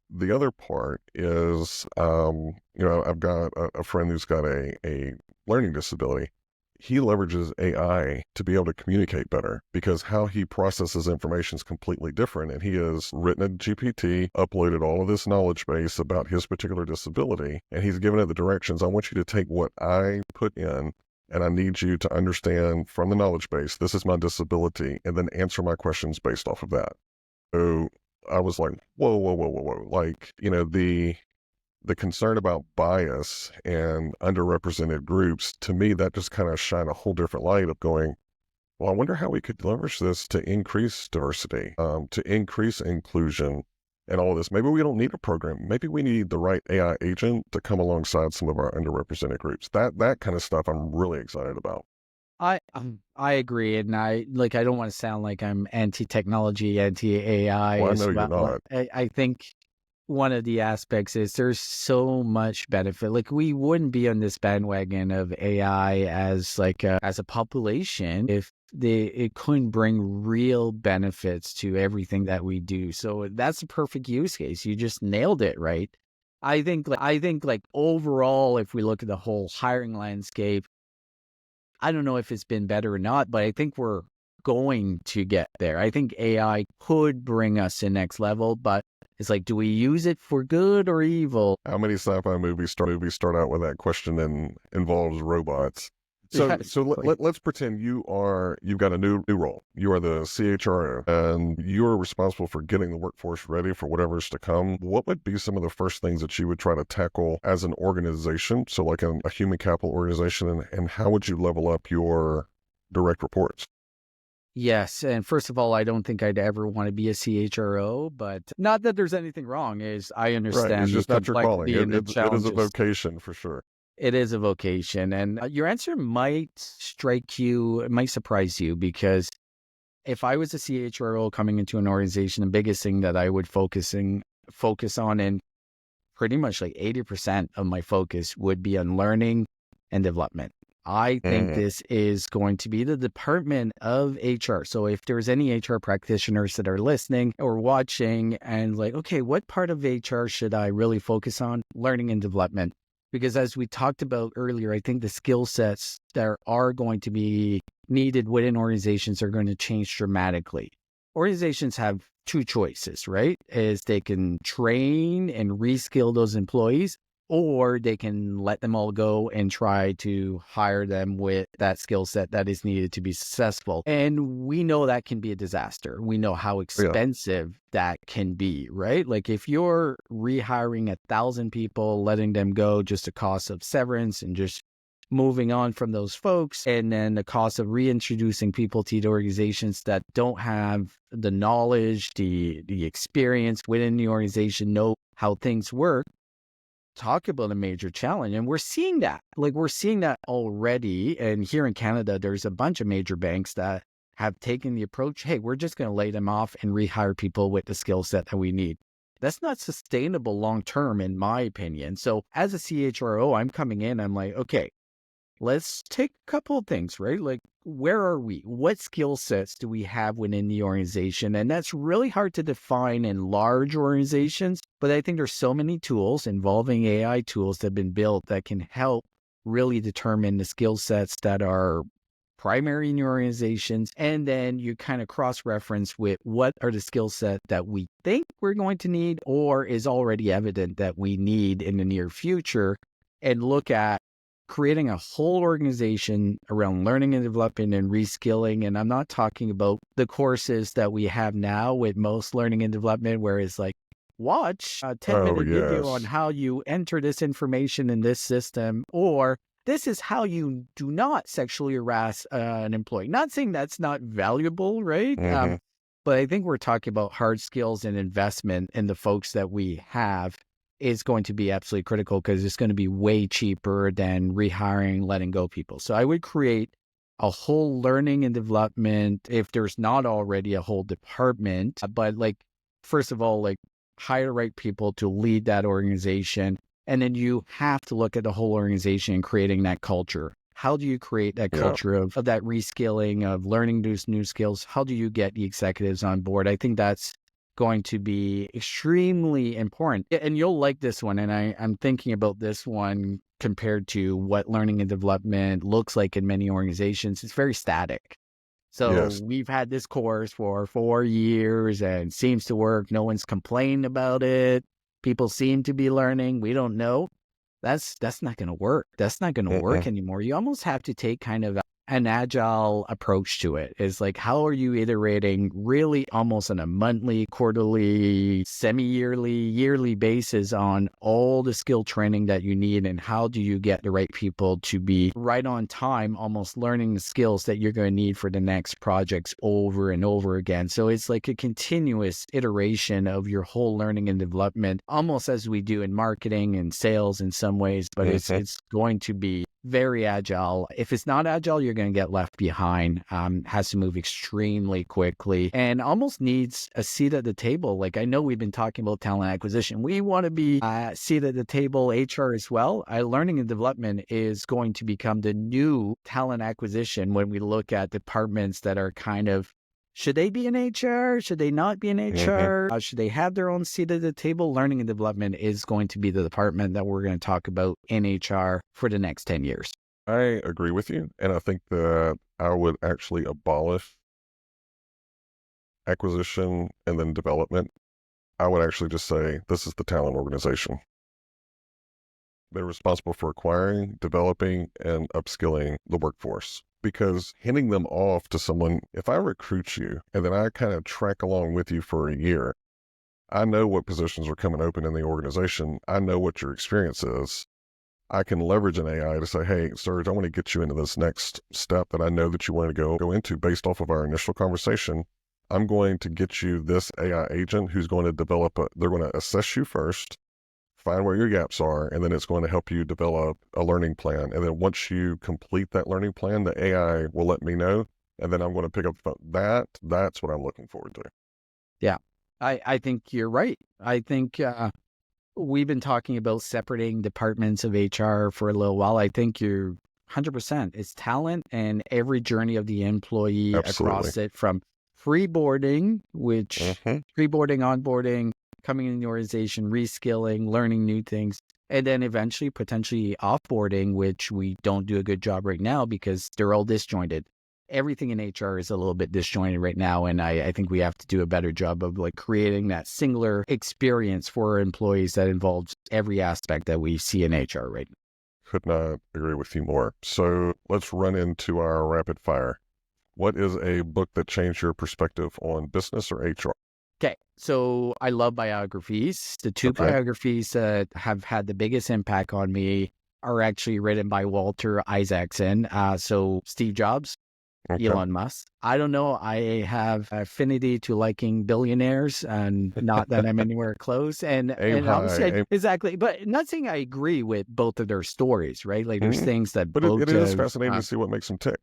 The other part is, I've got a friend who's got a learning disability. He leverages AI to be able to communicate better because how he processes information is completely different. And he has written a GPT, uploaded all of this knowledge base about his particular disability, and he's given it the directions. I want you to take what I put in, and I need you to understand from the knowledge base, this is my disability, and then answer my questions based off of that. So I was like, whoa. Like, the concern about bias and underrepresented groups, to me, that just kind of shine a whole different light of going, well, I wonder how we could leverage this to increase diversity, to increase inclusion and all of this. Maybe we don't need a program. Maybe we need the right AI agent to come alongside some of our underrepresented groups. That kind of stuff I'm really excited about. I agree, and I don't want to sound like I'm anti-technology, anti-AI. Well, I know you're not. I think one of the aspects is there's so much benefit. Like we wouldn't be on this bandwagon of AI as a population if it couldn't bring real benefits to everything that we do. So that's a perfect use case. You just nailed it, right? I think overall, if we look at the whole hiring landscape, I don't know if it's been better or not, but I think we're going to get there. I think AI could bring us to next level, but it's like, do we use it for good or evil? How many sci-fi movies start out with that question and involves robots? Let's pretend you've got a new role. You are the CHRO, and you are responsible for getting the workforce ready for whatever's to come. What would be some of the first things that you would try to tackle as an organization? So like a human capital organization, and how would you level up your direct reports? Yes. And first of all, I don't think I'd ever want to be a CHRO, but not that there's anything wrong. I understand. Right, it's just not your calling. It is a vocation for sure. It is a vocation. And your answer might surprise you, because if I was a CHRO coming into an organization, the biggest thing that I would focus on, and pretty much like 80% of my focus would be on learning and development. I think this is going to be the department of HR. So if there's any HR practitioners that are listening or watching and like, okay, what part of HR should I really focus on? Learning and development. Because as we talked about earlier, I think the skill sets that are going to be needed within organizations are going to change dramatically. Organizations have two choices, right? Is they can train and reskill those employees, or they can let them all go and try to hire them with that skill set that is needed to be successful. And we know that can be a disaster. We know how Yeah. expensive that can be, right? Like if you're rehiring 1,000 people, letting them go, just the cost of severance and just moving on from those folks, and then the cost of reintroducing people to the organizations that don't have the knowledge, the experience within the organization, know how things work. Talk about a major challenge. And we're seeing that. Like we're seeing that already. And here in Canada, there's a bunch of major banks that have taken the approach, hey, we're just going to lay them off and rehire people with the skill set that we need. That's not sustainable long term, in my opinion. So as a CHRO, I'm coming in, I'm like, okay, let's take a couple of things, right? Like, where are we? What skill sets do we have within the organization? And that's really hard to define in large organizations. But I think there's so many tools involving AI tools that have been built that can help really determine the skill sets that are primary in your organizations. And then you kind of cross-reference with what are the skill set that we think we're going to need or is already evident that we need in the near future, and look at creating a whole organization around learning and development and reskilling. And I'm not talking about the courses that we have now with most learning and development, where it's like, watch a 10-minute video on Yes. how you enter this information in this system, or this is how you do not sexually harass an employee. Not saying that's not valuable, right? hmm But I think we're talking about hard skills and investment in the folks that we have is going to be absolutely critical, because it's going to be way cheaper than rehiring, letting go people. So I would create a whole learning and development, if there's not already a whole department, but like, first of all, like hire the right people to lead that organization. And then you have to look at the whole organization and creating that culture. How do you create that Yeah. culture of that reskilling, of learning those new skills? How do you get the executives on board? I think that's going to be extremely important. And you'll like this one. And I'm thinking about this one compared to what learning and development looks like in many organizations. It's very static. So Yes. we've had this course for 4 years and it seems to work. No one's complained about it. People seem to be learning. We don't know. That's not going to work. That's not going to work hmm anymore. You almost have to take kind of an agile approach to it. It's like, how are you iterating really almost on a monthly, quarterly, semi-yearly, yearly basis on all the skill training that you need? And how do you get the right people to be right on time, almost learning the skills that you're going to need for the next projects over and over again? So it's like a continuous iteration of your whole learning and development, almost as we do in marketing and sales in some ways, but it's going to be very agile. If it's not agile, you're going to get left behind. Has to move extremely quickly and almost needs a seat at the table. Like, I know we've been talking about talent acquisition. We want to be seat at the table, HR as well. Learning and development is going to become the new talent acquisition when we look at departments that are kind of, should they be in HR? Should they not be in HR? Should they have their own seat at the table? Learning and development is going to be the department that we're going to talk about in HR for the next 10 years. I agree with you. And I think that I would actually abolish acquisition and then development. I would actually just say this is the talent organization. They're responsible for acquiring, developing, and upskilling the workforce. Because handing them off to someone, if I recruit you and then I kind of track along with you for a year, I know what positions are coming open in the organization. I know what your experience is. I can leverage an AI to say, hey, Serge, I want to get you into this next step that I know that you want to go into based off of our initial conversation. I'm going to get you this AI agent who's going to develop they're going to assess you first, find where your gaps are, and then it's going to help you develop a learning plan. And then once you complete that learning plan, the AI will let me know, and then I'm going to pick up the phone. That's what I'm looking forward to. Yeah, I think you're right. I think we've been talking about separating departments of HR for a little while. I think you're 100%. It's talent and every journey of the employee across it, from pre-boarding, which pre-boarding, onboarding, coming in the organization, reskilling, learning new things, And then eventually, potentially offboarding, which we don't do a good job right now because they're all disjointed. Everything in HR is a little bit disjointed right now. And I think we have to do a better job of like creating that singular experience for our employees that involves every aspect that we see in HR right now. Could not agree with you more. So let's run into our rapid fire. What is a book that changed your perspective on business or HR? Okay, so I love biographies. The two Okay. biographies that have had the biggest impact on me are actually written by Walter Isaacson. So Steve Jobs, Okay. Elon Musk. I don't know. I have affinity to liking billionaires, and not that I'm anywhere close. And Aim obviously, high. exactly. But not saying I agree with both of their stories, right? Like there's Mhm. things that But both it is of fascinating to see what makes them tick.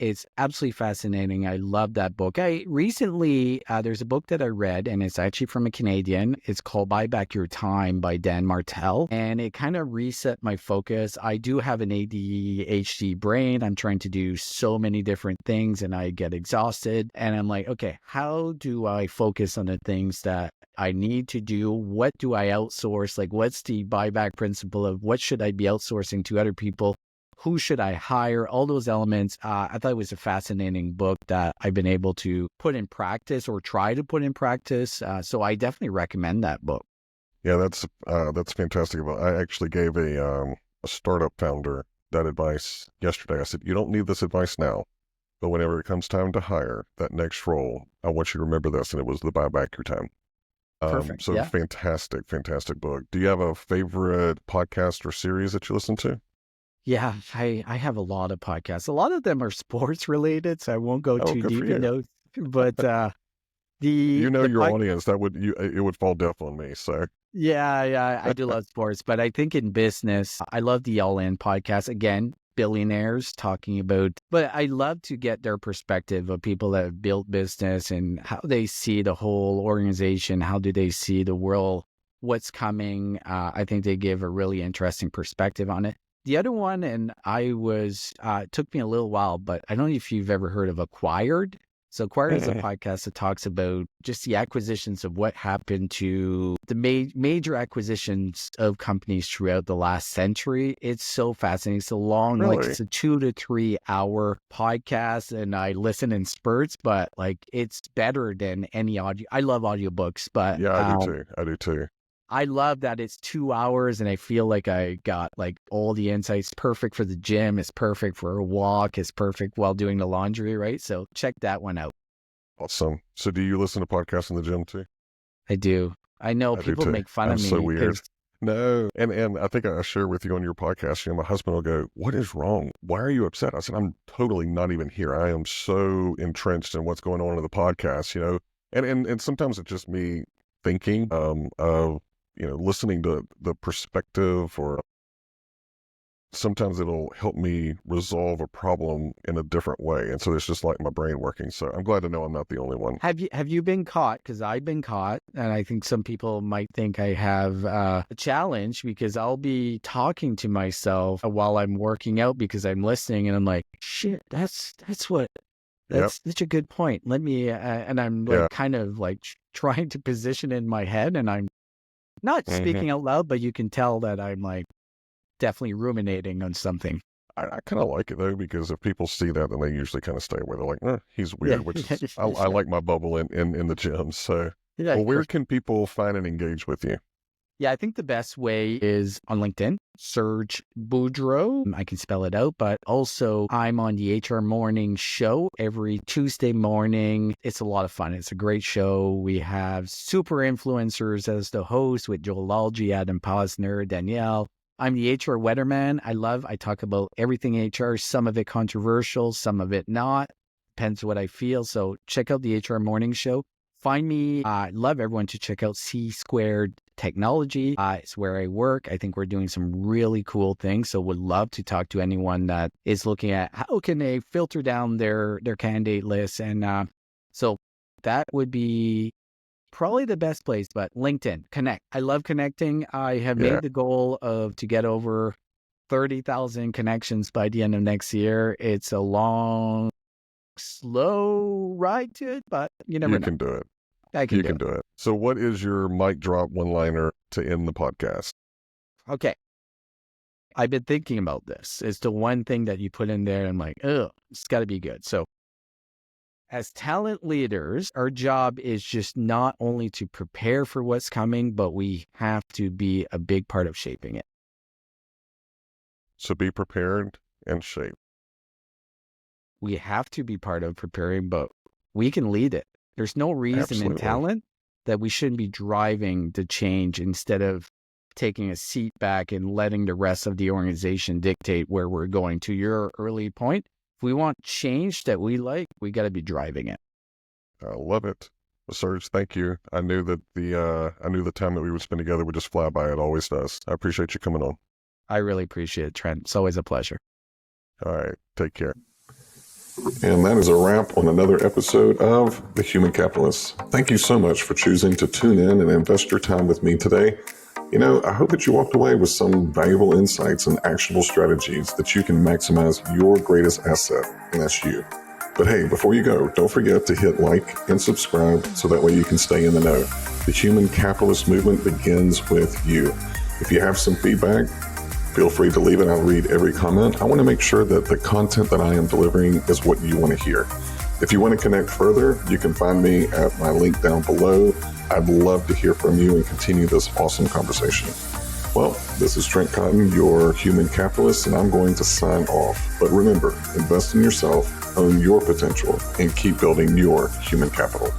it's absolutely fascinating. I love that book. I recently, there's a book that I read, and it's actually from a Canadian. It's called Buy Back Your Time by Dan Martell. And it kind of reset my focus. I do have an ADHD brain. I'm trying to do so many different things and I get exhausted. And I'm like, okay, how do I focus on the things that I need to do? What do I outsource? Like, what's the buyback principle of what should I be outsourcing to other people? Who should I hire? All those elements. I thought it was a fascinating book that I've been able to put in practice or try to put in practice. So I definitely recommend that book. Yeah, that's fantastic. I actually gave a startup founder that advice yesterday. I said, you don't need this advice now, but whenever it comes time to hire that next role, I want you to remember this. And it was the Buy Back Your Time. Perfect. So Yeah. fantastic book. Do you have a favorite podcast or series that you listen to? Yeah. I have a lot of podcasts. A lot of them are sports related, so I won't go Oh, too good for deep in you. those. But You know the your pod, audience, it would fall deaf on me. So yeah, I do love sports, but I think in business, I love the All In podcast. Again, billionaires talking about, but I love to get their perspective of people that have built business and how they see the whole organization. How do they see the world? What's coming? I think they give a really interesting perspective on it. The other one, and it took me a little while, but I don't know if you've ever heard of Acquired. So Acquired is a podcast that talks about just the acquisitions of what happened to the major acquisitions of companies throughout the last century. It's so fascinating. It's a long, like really, it's a 2 to 3 hour podcast, and I listen in spurts, but like it's better than any audio. I love audiobooks, but yeah, I do too. I do too. I love that it's 2 hours and I feel like I got like all the insights. Perfect for the gym. It's perfect for a walk. It's perfect while doing the laundry, right? So check that one out. Awesome. So do you listen to podcasts in the gym too? I do. I know I do people too. make fun I'm of so me weird. because, No, and I think I share with you on your podcast. My husband will go, "What is wrong? Why are you upset?" I said, "I'm totally not even here. I am so entrenched in what's going on in the podcast, and sometimes it's just me thinking of listening to the perspective, or sometimes it'll help me resolve a problem in a different way, and so it's just like my brain working. So I'm glad to know I'm not the only one. have you been caught? Because I've been caught, and I think some people might think I have a challenge because I'll be talking to myself while I'm working out because I'm listening, and I'm like, shit, Yep. that's such a good point. Let me, and I'm Yeah. like kind of like trying to position in my head, and I'm not hmm speaking out loud, but you can tell that I'm like definitely ruminating on something. I kind of like it though, because if people see that, then they usually kind of stay away. They're like, he's Yeah, weird, which is, I like my bubble in the gym. So, yeah, well, for where can people find and engage with you? Yeah, I think the best way is on LinkedIn, Serge Boudreau. I can spell it out, but also I'm on the HR Morning Show every Tuesday morning. It's a lot of fun. It's a great show. We have super influencers as the host with Joel Algy, Adam Posner, Danielle. I'm the HR weatherman. I talk about everything HR, some of it controversial, some of it not. Depends what I feel. So check out the HR Morning Show. Find me. I love everyone to check out C Squared Technology. It's where I work. I think we're doing some really cool things. So would love to talk to anyone that is looking at how can they filter down their candidate list. And so that would be probably the best place, but LinkedIn, connect. I love connecting. I have Yeah, made the goal to get over 30,000 connections by the end of next year. It's a long, slow ride to it, but you never you know. can do it. I can You do can it. do it. So, what is your mic drop one liner to end the podcast? Okay. I've been thinking about this. It's the one thing that you put in there and I'm like, oh, it's got to be good. So as talent leaders, our job is just not only to prepare for what's coming, but we have to be a big part of shaping it. So be prepared and shape. We have to be part of preparing, but we can lead it. There's no reason in Absolutely. talent that we shouldn't be driving the change instead of taking a seat back and letting the rest of the organization dictate where we're going. To your early point, if we want change that we like, we got to be driving it. I love it. Well, Serge, thank you. I knew that the time that we would spend together would just fly by. It always does. I appreciate you coming on. I really appreciate it, Trent. It's always a pleasure. All right. Take care. And that is a wrap on another episode of The Human Capitalist. Thank you so much for choosing to tune in and invest your time with me today. I hope that you walked away with some valuable insights and actionable strategies that you can maximize your greatest asset, and that's you. But hey, before you go, don't forget to hit like and subscribe so that way you can stay in the know. The Human Capitalist movement begins with you. If you have some feedback, feel free to leave it. I'll read every comment. I want to make sure that the content that I am delivering is what you want to hear. If you want to connect further, you can find me at my link down below. I'd love to hear from you and continue this awesome conversation. Well, this is Trent Cotton, your human capitalist, and I'm going to sign off. But remember, invest in yourself, own your potential, and keep building your human capital.